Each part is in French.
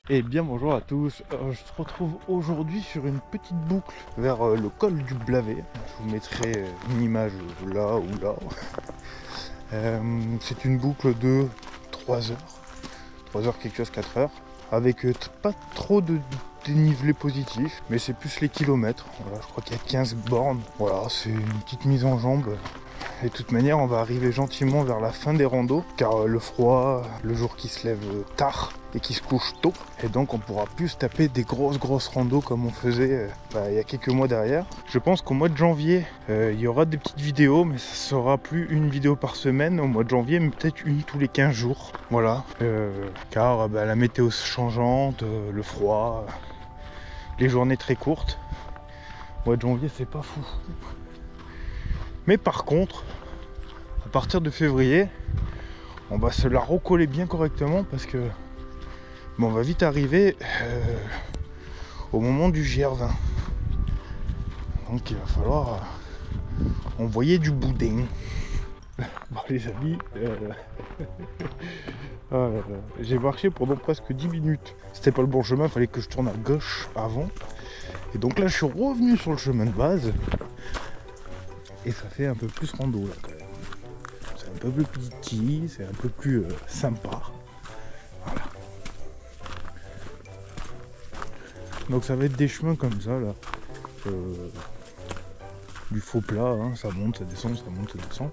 Et bien bonjour à tous, je te retrouve aujourd'hui sur une petite boucle vers le col du Blavet. Je vous mettrai une image là ou là. C'est une boucle de 3 heures quelque chose, 4 heures, avec pas trop de dénivelé positif, mais c'est plus les kilomètres. Voilà, je crois qu'il y a 15 bornes. Voilà, c'est une petite mise en jambe. Et de toute manière, on va arriver gentiment vers la fin des randos, car le froid, le jour qui se lève tard et qui se couche tôt, et donc on pourra plus se taper des grosses randos comme on faisait il y a quelques mois derrière. Je pense qu'au mois de janvier, il y aura des petites vidéos, mais ça sera plus une vidéo par semaine au mois de janvier, mais peut-être une tous les 15 jours. Voilà, car la météo changeante, le froid, les journées très courtes. Au mois de janvier, c'est pas fou. Mais par contre, à partir de février, on va se la recoller bien correctement parce que on va vite arriver au moment du GR20. Donc il va falloir envoyer du boudin. Bon les amis, j'ai marché pendant presque 10 minutes. C'était pas le bon chemin, il fallait que je tourne à gauche avant. Et donc là je suis revenu sur le chemin de base. Et ça fait un peu plus rando là quand même. C'est un peu plus petit, c'est un peu plus sympa. Voilà. Donc ça va être des chemins comme ça là. Du faux plat, hein, ça monte, ça descend, ça monte, ça descend.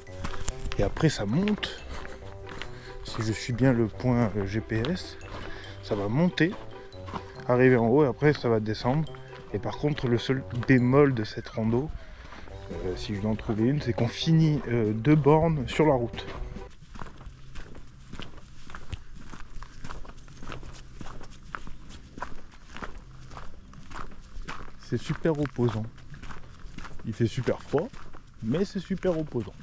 Et après ça monte. Si je suis bien le point GPS, ça va monter, arriver en haut et après ça va descendre. Et par contre le seul bémol de cette rando, si je dois en trouver une, c'est qu'on finit 2 bornes sur la route. C'est super opposant. Il fait super froid, mais c'est super opposant.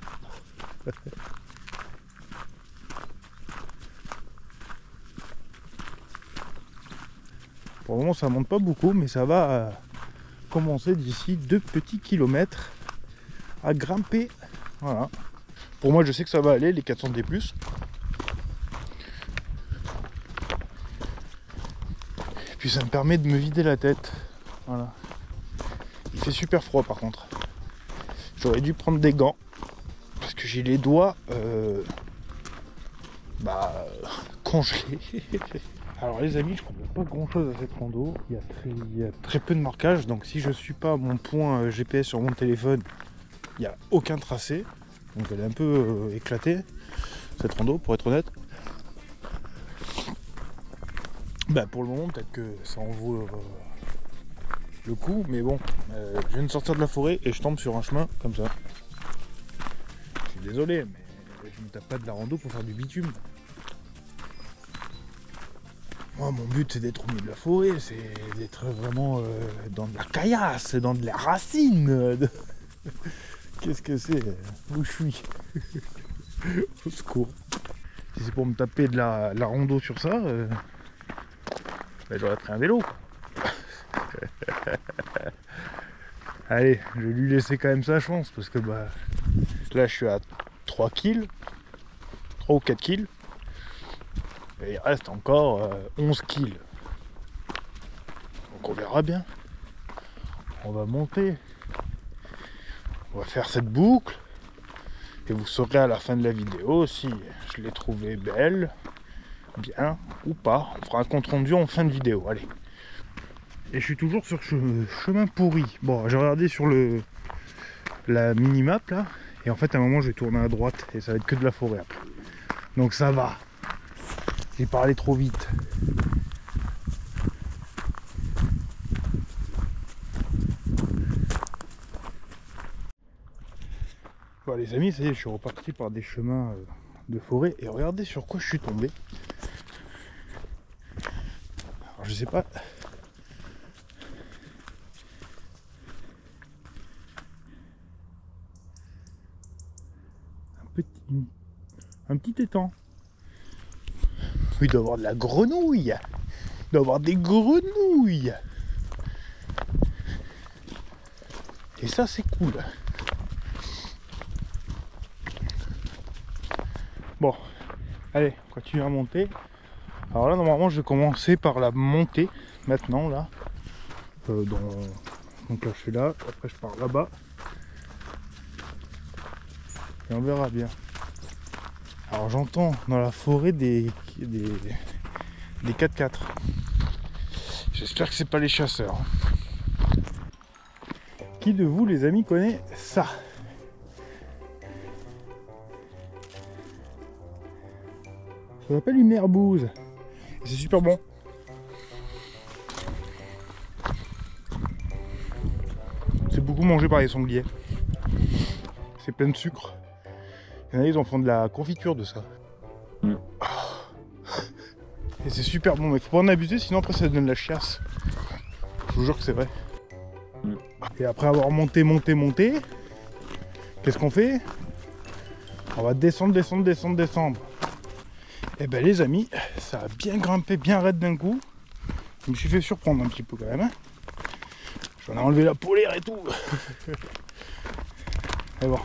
Pour le moment ça monte pas beaucoup, mais ça va commencer d'ici 2 petits kilomètres à grimper. Voilà. Pour moi je sais que ça va aller, les 400 D+. Et puis ça me permet de me vider la tête. Voilà. Il fait super froid par contre. J'aurais dû prendre des gants parce que j'ai les doigts congelés. Alors les amis, je comprends pas grand chose à cette rando. Il y a très peu de marquage, donc si je suis pas à mon point GPS sur mon téléphone, il n'y a aucun tracé. Donc elle est un peu éclatée cette rando, pour être honnête. Pour le moment peut-être que ça en vaut le coup, mais bon, je viens de sortir de la forêt et je tombe sur un chemin comme ça. Je suis désolé, mais je ne tape pas de la rando pour faire du bitume. Moi, mon but c'est d'être au milieu de la forêt, c'est d'être vraiment dans de la caillasse, dans de la racine. Qu'est-ce que c'est? Où je suis? Au secours. Si c'est pour me taper de la rando sur ça, j'aurais pris un vélo. Allez, je vais lui laisser quand même sa chance parce que là je suis à 3 ou 4 kills. Et il reste encore 11 kills. Donc on verra bien. On va monter. On va faire cette boucle. Et vous saurez à la fin de la vidéo si je l'ai trouvée belle, bien ou pas. On fera un compte rendu en fin de vidéo. Allez. Et je suis toujours sur ce chemin pourri. Bon, j'ai regardé sur la minimap là. Et en fait à un moment je vais tourner à droite. Et ça va être que de la forêt après. Donc ça va. J'ai parlé trop vite. Bon les amis, ça y est, je suis reparti par des chemins de forêt. Et regardez sur quoi je suis tombé. Alors je sais pas. Un petit étang. Il doit y avoir de la grenouille. Il doit y avoir des grenouilles. Et ça c'est cool. Bon, allez, on continue à monter. Alors là, normalement, je vais commencer par la montée, maintenant, là. Donc là, je suis là, après je pars là-bas. Et on verra bien. Alors j'entends dans la forêt des 4x4. J'espère que c'est pas les chasseurs. Qui de vous, les amis, connaît ça? Ça s'appelle une herbouze. Et c'est super bon. C'est beaucoup mangé par les sangliers. C'est plein de sucre. Il y en a, ils en font de la confiture de ça. Et c'est super bon, mais faut pas en abuser, sinon après ça donne la chiasse. Je vous jure que c'est vrai. Et après avoir monté, qu'est-ce qu'on fait? On va descendre. Et ben les amis, ça a bien grimpé, bien raide d'un coup. Je me suis fait surprendre un petit peu quand même. Hein. J'en ai enlevé la polaire et tout. Et bon.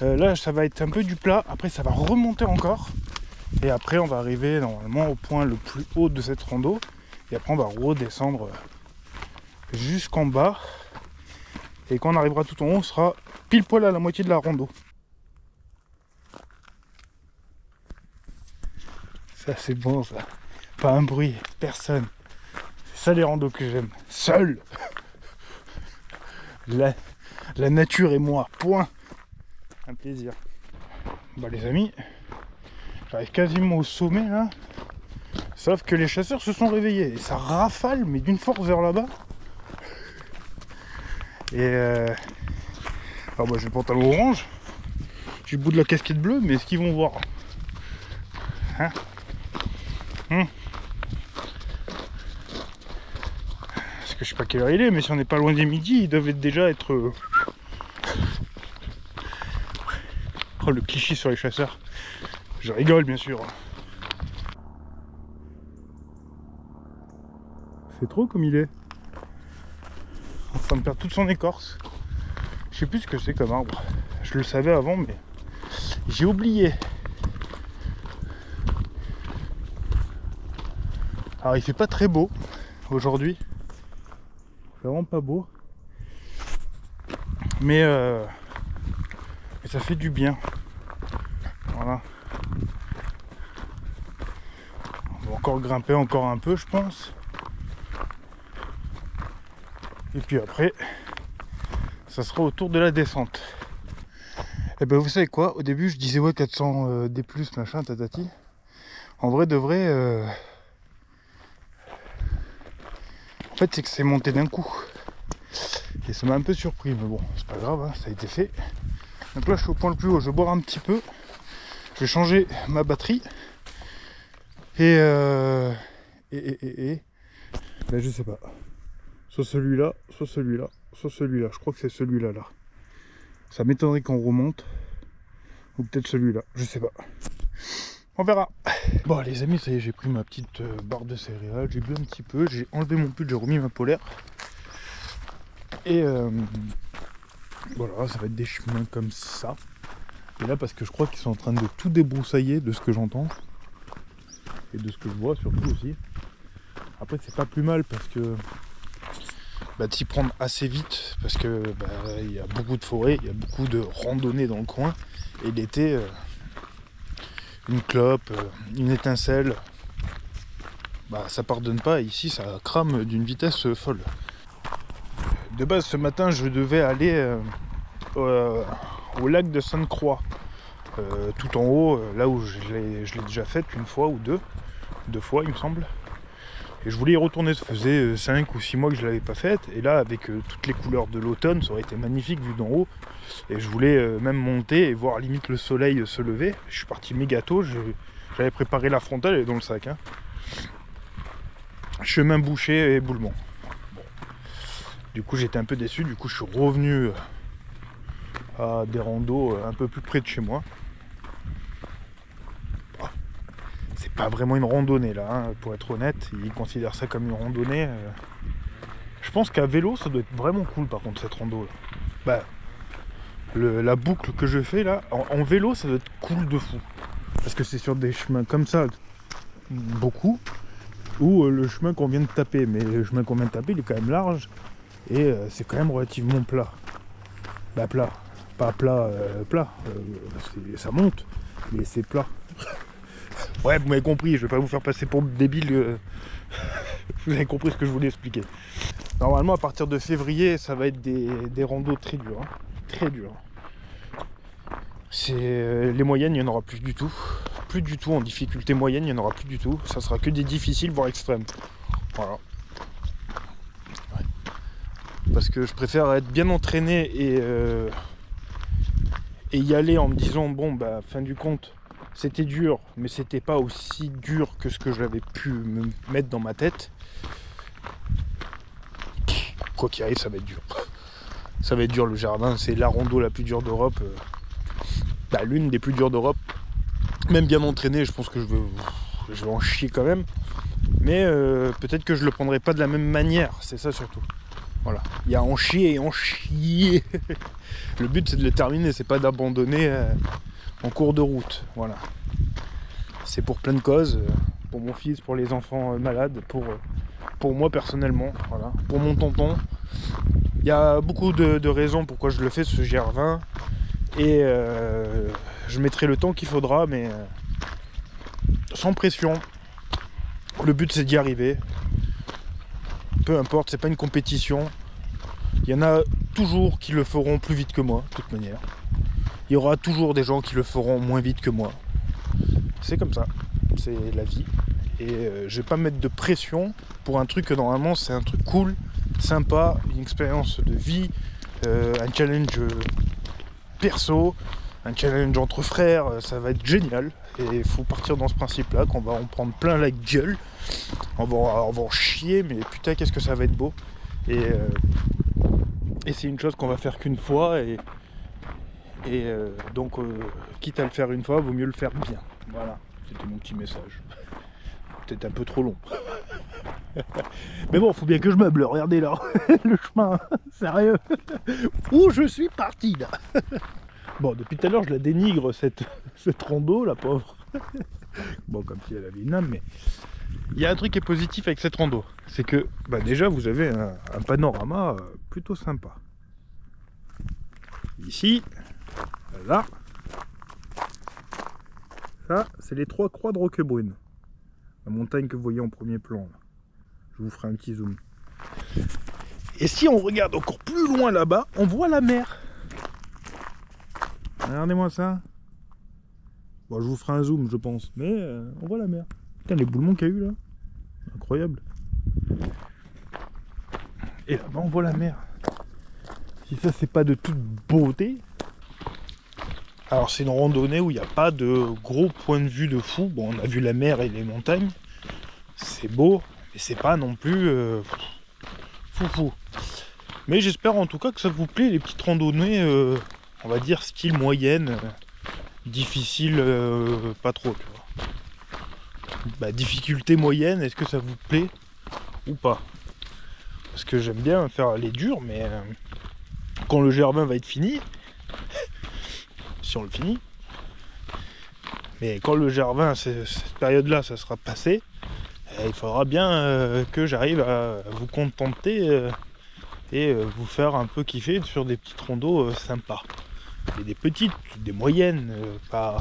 Là ça va être un peu du plat, après ça va remonter encore. Et après on va arriver normalement au point le plus haut de cette rando. Et après on va redescendre jusqu'en bas. Et quand on arrivera tout en haut, on sera pile poil à la moitié de la rando. Ça c'est bon ça. Pas un bruit, personne. C'est ça les randos que j'aime. Seul. La nature et moi, point. Un plaisir. Bah les amis, j'arrive quasiment au sommet là. Sauf que les chasseurs se sont réveillés. Et ça rafale, mais d'une force vers là-bas. Et alors moi j'ai le pantalon orange. J'ai le bout de la casquette bleue, mais est-ce qu'ils vont voir? Hein? Parce que je sais pas quelle heure il est, mais si on n'est pas loin des midi, ils doivent déjà être... Oh le cliché sur les chasseurs. Je rigole bien sûr. C'est trop comme il est. En train de perdre toute son écorce. Je sais plus ce que c'est comme arbre. Je le savais avant mais j'ai oublié. Alors il fait pas très beau aujourd'hui. Vraiment pas beau. Mais ça fait du bien. Voilà. On va encore grimper encore un peu je pense. Et puis après, ça sera au tour de la descente. Et ben vous savez quoi, au début je disais ouais 400 D+, machin, tatati. En vrai de vrai, en fait c'est que c'est monté d'un coup. Et ça m'a un peu surpris, mais bon, c'est pas grave, hein, ça a été fait. Donc là je suis au point le plus haut, je vais boire un petit peu. Je vais changer ma batterie. Et ben je sais pas. Soit celui-là, soit celui-là, soit celui-là. Je crois que c'est celui-là là. Ça m'étonnerait qu'on remonte. Ou peut-être celui-là, je sais pas. On verra. Bon les amis, ça y est, j'ai pris ma petite barre de céréales, j'ai bu un petit peu, j'ai enlevé mon pull, j'ai remis ma polaire. Et voilà, ça va être des chemins comme ça. Et là parce que je crois qu'ils sont en train de tout débroussailler de ce que j'entends. Et de ce que je vois surtout aussi. Après c'est pas plus mal parce que de s'y prendre assez vite parce que il y a beaucoup de forêts, il y a beaucoup de randonnées dans le coin. Et l'été, une clope, une étincelle, ça pardonne pas. Ici ça crame d'une vitesse folle. De base ce matin je devais aller au lac de Sainte-Croix, tout en haut, là où je l'ai déjà fait une fois ou deux fois il me semble. Et je voulais y retourner, ça faisait 5 ou 6 mois que je ne l'avais pas faite. Et là, avec toutes les couleurs de l'automne, ça aurait été magnifique vu d'en haut. Et je voulais même monter et voir limite le soleil se lever. Je suis parti méga tôt, j'avais préparé la frontale, elle est dans le sac. Hein. Chemin bouché et éboulement. Bon. Du coup, j'étais un peu déçu. Du coup, je suis revenu à des randos un peu plus près de chez moi. C'est pas vraiment une randonnée là, hein, pour être honnête, ils considèrent ça comme une randonnée. Je pense qu'à vélo ça doit être vraiment cool par contre cette rando là. La boucle que je fais là, en vélo ça doit être cool de fou. Parce que c'est sur des chemins comme ça, beaucoup, ou le chemin qu'on vient de taper. Mais le chemin qu'on vient de taper, il est quand même large et c'est quand même relativement plat. Bah plat, pas plat, plat, ça monte, mais c'est plat. Ouais, vous m'avez compris, je vais pas vous faire passer pour débile. Vous avez compris ce que je voulais expliquer. Normalement, à partir de février, ça va être des randos très durs. Hein. Très durs. Les moyennes, il n'y en aura plus du tout. Plus du tout en difficulté moyenne, il n'y en aura plus du tout. Ça sera que des difficiles, voire extrêmes. Voilà. Ouais. Parce que je préfère être bien entraîné et y aller en me disant, bon, bah, fin du compte, c'était dur, mais c'était pas aussi dur que ce que j'avais pu me mettre dans ma tête. Quoi qu'il arrive, ça va être dur. Ça va être dur, le jardin, c'est la rando la plus dure d'Europe. Bah, l'une des plus dures d'Europe. Même bien entraîné, je pense que je vais en chier quand même. Mais peut-être que je le prendrai pas de la même manière, c'est ça surtout. Voilà, il y a en chier et en chier. Le but c'est de le terminer, c'est pas d'abandonner en cours de route. Voilà. C'est pour plein de causes, pour mon fils, pour les enfants malades, pour moi personnellement, voilà, pour mon tonton. Il y a beaucoup de raisons pourquoi je le fais, ce GR20. Et je mettrai le temps qu'il faudra, mais sans pression. Le but c'est d'y arriver. Peu importe, c'est pas une compétition. Il y en a toujours qui le feront plus vite que moi, de toute manière. Il y aura toujours des gens qui le feront moins vite que moi. C'est comme ça, c'est la vie. Et je vais pas mettre de pression pour un truc que normalement c'est un truc cool, sympa, une expérience de vie, un challenge perso, un challenge entre frères, ça va être génial. Et il faut partir dans ce principe-là, qu'on va en prendre plein la gueule. On va en chier, mais putain, qu'est-ce que ça va être beau. Et c'est une chose qu'on va faire qu'une fois. Donc, quitte à le faire une fois, vaut mieux le faire bien. Voilà, c'était mon petit message. Peut-être un peu trop long. Mais bon, faut bien que je meuble, regardez là. Le chemin, sérieux. Où je suis parti là. Bon, depuis tout à l'heure, je la dénigre, cette rando, la pauvre. Bon, comme si elle avait une âme, mais... Il y a un truc qui est positif avec cette rando. C'est que, bah déjà, vous avez un panorama plutôt sympa. Ici, là. Ça, c'est les 3 croix de Roquebrune. La montagne que vous voyez en premier plan. Là. Je vous ferai un petit zoom. Et si on regarde encore plus loin là-bas, on voit la mer. Regardez-moi ça. Bon, je vous ferai un zoom, je pense. Mais on voit la mer. Putain, les boulements qu'il y a eu là. Incroyable. Et là-bas, on voit la mer. Si ça, c'est pas de toute beauté. Alors, c'est une randonnée où il n'y a pas de gros point de vue de fou. Bon, on a vu la mer et les montagnes. C'est beau, mais c'est pas non plus foufou. Mais j'espère en tout cas que ça vous plaît, les petites randonnées, on va dire style moyenne, difficile, pas trop, tu vois. Bah, difficulté moyenne, est-ce que ça vous plaît ou pas? Parce que j'aime bien faire les durs, mais quand le GR20 va être fini, si on le finit, mais quand le GR20, cette période-là, ça sera passé, il faudra bien que j'arrive à vous contenter et vous faire un peu kiffer sur des petites randos sympas. Et des petites, des moyennes, pas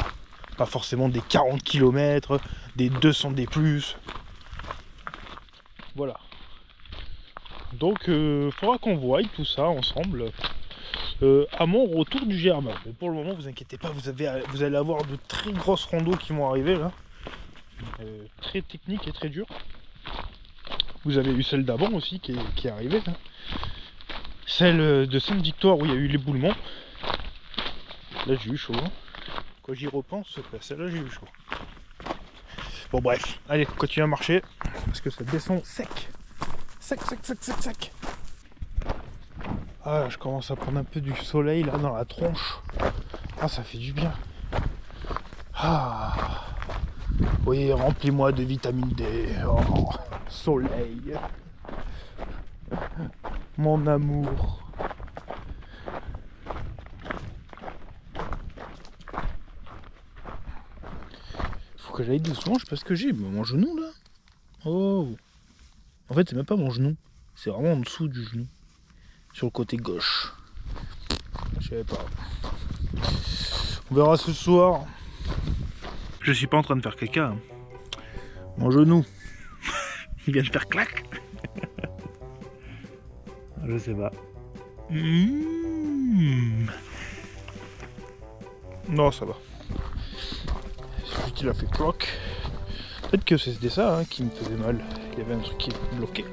forcément des 40 km, des 200 des plus. Voilà. Donc faudra qu'on voie tout ça ensemble à mon retour du GR20. Mais pour le moment, vous inquiétez pas, vous allez avoir de très grosses randos qui vont arriver là. Très techniques et très dures. Vous avez eu celle d'avant aussi qui est arrivée là. Celle de Sainte-Victoire où il y a eu l'éboulement. Là j'ai eu chaud. Hein. Quand j'y repense, celle-là j'ai eu chaud. Bon bref, allez, continue à marcher. Parce que ça descend sec. Sec. Ah, je commence à prendre un peu du soleil là dans la tronche. Ah, ça fait du bien. Ah. Oui, remplis-moi de vitamine D. Oh, soleil. Mon amour. faut que j'aille doucement, je sais pas ce que j'ai. Mon genou là. Oh. En fait, c'est même pas mon genou. C'est vraiment en dessous du genou. Sur le côté gauche. Je savais pas. On verra ce soir. Je suis pas en train de faire caca. Hein. Mon genou. Il vient de faire clac. Je sais pas. Non, ça va. Celui qui l'a fait cloc. Peut-être que c'était ça hein, qui me faisait mal. Il y avait un truc qui est bloqué.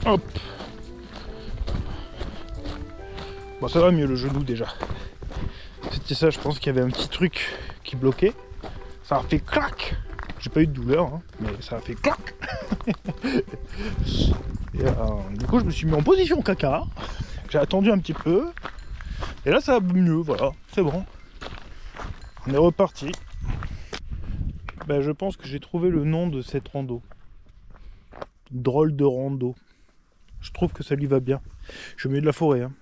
Hop. Bon, ça va mieux le genou déjà. C'était ça, je pense qu'il y avait un petit truc qui bloquait. Ça a fait clac. J'ai pas eu de douleur, hein, mais ça a fait clac. Et, du coup, je me suis mis en position caca. J'ai attendu un petit peu. Et là, ça va mieux, voilà, c'est bon. On est reparti. Ben, je pense que j'ai trouvé le nom de cette rando. Drôle de rando. Je trouve que ça lui va bien. Je mets de la forêt, hein.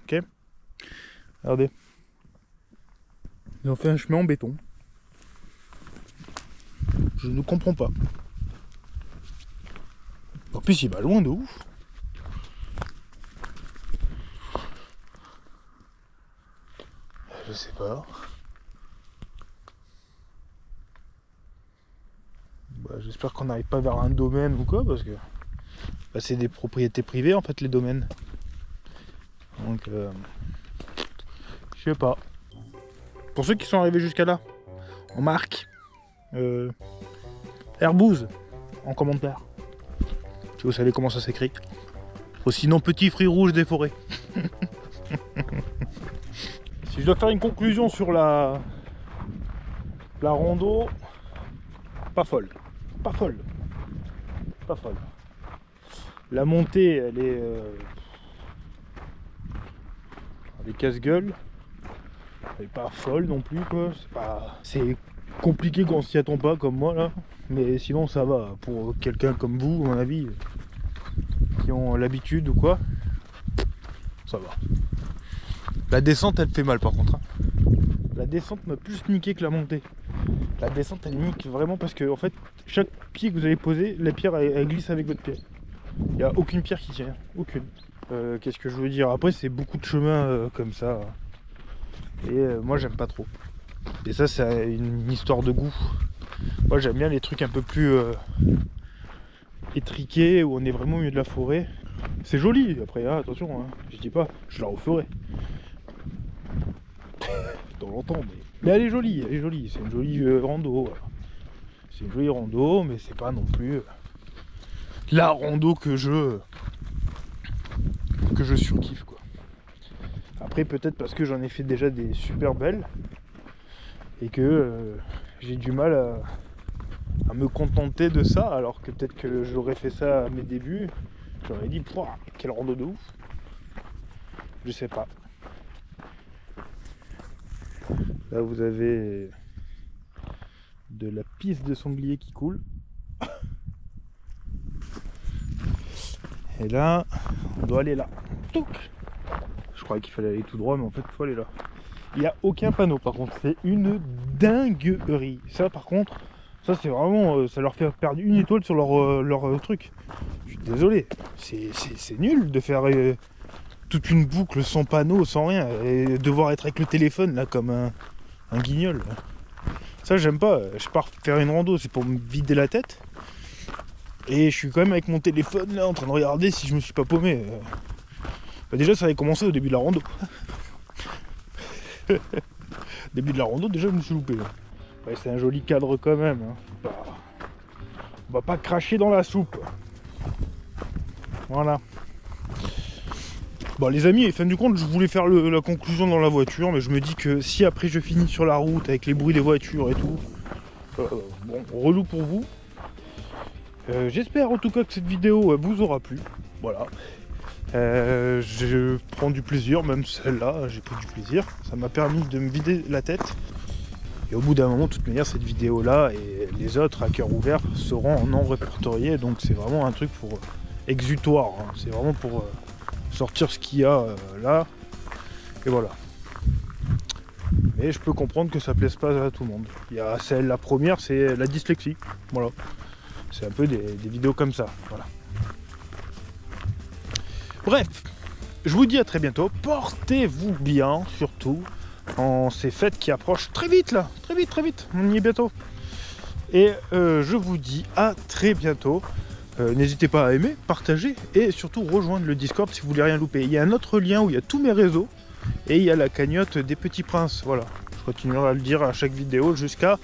Ok. Regardez. Ils ont fait un chemin en béton. Je ne comprends pas. En plus, il va loin de ouf. Je sais pas. Bah, j'espère qu'on n'arrive pas vers un domaine ou quoi, parce que bah, c'est des propriétés privées en fait, les domaines. Donc, je sais pas. Pour ceux qui sont arrivés jusqu'à là, on marque Herbouze en commentaire. Si vous savez comment ça s'écrit. Ou sinon, petit fruit rouge des forêts. Si je dois faire une conclusion sur la rando, pas folle. Pas folle. Pas folle. La montée, elle est casse-gueule. Elle est pas folle non plus, quoi. C'est compliqué quand on s'y attend pas, comme moi, là. Mais sinon, ça va. Pour quelqu'un comme vous, à mon avis, qui ont l'habitude ou quoi, ça va. La descente, elle fait mal, par contre. Hein. La descente m'a plus niqué que la montée. La descente, elle nique vraiment parce que, en fait, chaque pied que vous allez poser, la pierre, elle glisse avec votre pied. Il n'y a aucune pierre qui tient. Aucune. Qu'est-ce que je veux dire? Après, c'est beaucoup de chemins comme ça. Et moi, j'aime pas trop. Et ça, c'est une histoire de goût. Moi, j'aime bien les trucs un peu plus étriqués, où on est vraiment au milieu de la forêt. C'est joli, après, hein, attention, hein, je dis pas, je la referai. De temps en temps, mais elle est jolie, c'est une jolie rando. Voilà. C'est une jolie rando, mais c'est pas non plus la rando que je surkiffe, quoi. Après, peut-être parce que j'en ai fait déjà des super belles et que j'ai du mal à me contenter de ça, alors que peut-être que j'aurais fait ça à mes débuts, j'aurais dit, pouah, quelle rando de ouf. Je sais pas. Là, vous avez de la piste de sanglier qui coule. Et là, on doit aller là. Touc. Je croyais qu'il fallait aller tout droit, mais en fait, il faut aller là. Il n'y a aucun panneau, par contre. C'est une dinguerie. Ça, par contre, ça, c'est vraiment... ça leur fait perdre une étoile sur leur truc. Je suis désolé. C'est nul de faire toute une boucle sans panneau, sans rien. Et devoir être avec le téléphone, là, comme un guignol. Ça, j'aime pas. Je pars faire une rando, c'est pour me vider la tête. Et je suis quand même avec mon téléphone, là, en train de regarder si je me suis pas paumé. Bah déjà, ça avait commencé au début de la rando. Début de la rando, déjà, je me suis loupé. Ouais, c'est un joli cadre quand même. Hein. On va pas cracher dans la soupe. Voilà. Bon, les amis, fin du compte, je voulais faire la conclusion dans la voiture, mais je me dis que si après je finis sur la route avec les bruits des voitures et tout, bon, relou pour vous. J'espère en tout cas que cette vidéo vous aura plu. Voilà. Je prends du plaisir, même celle-là, j'ai pris du plaisir. Ça m'a permis de me vider la tête. Et au bout d'un moment, de toute manière, cette vidéo-là et les autres à cœur ouvert seront non répertoriés. Donc c'est vraiment un truc pour exutoire. Hein. C'est vraiment pour sortir ce qu'il y a là. Et voilà. Mais je peux comprendre que ça plaise pas à tout le monde. Il y a celle, la première, c'est la dyslexie. Voilà. C'est un peu des vidéos comme ça. Voilà. Bref, je vous dis à très bientôt. Portez-vous bien, surtout en ces fêtes qui approchent très vite là. Très vite. On y est bientôt. Et je vous dis à très bientôt. N'hésitez pas à aimer, partager et surtout rejoindre le Discord si vous voulez rien louper. Il y a un autre lien où il y a tous mes réseaux et il y a la cagnotte des petits princes. Voilà. Je continuerai à le dire à chaque vidéo jusqu'à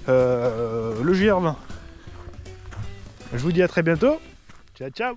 le JR20. Je vous dis à très bientôt. Ciao.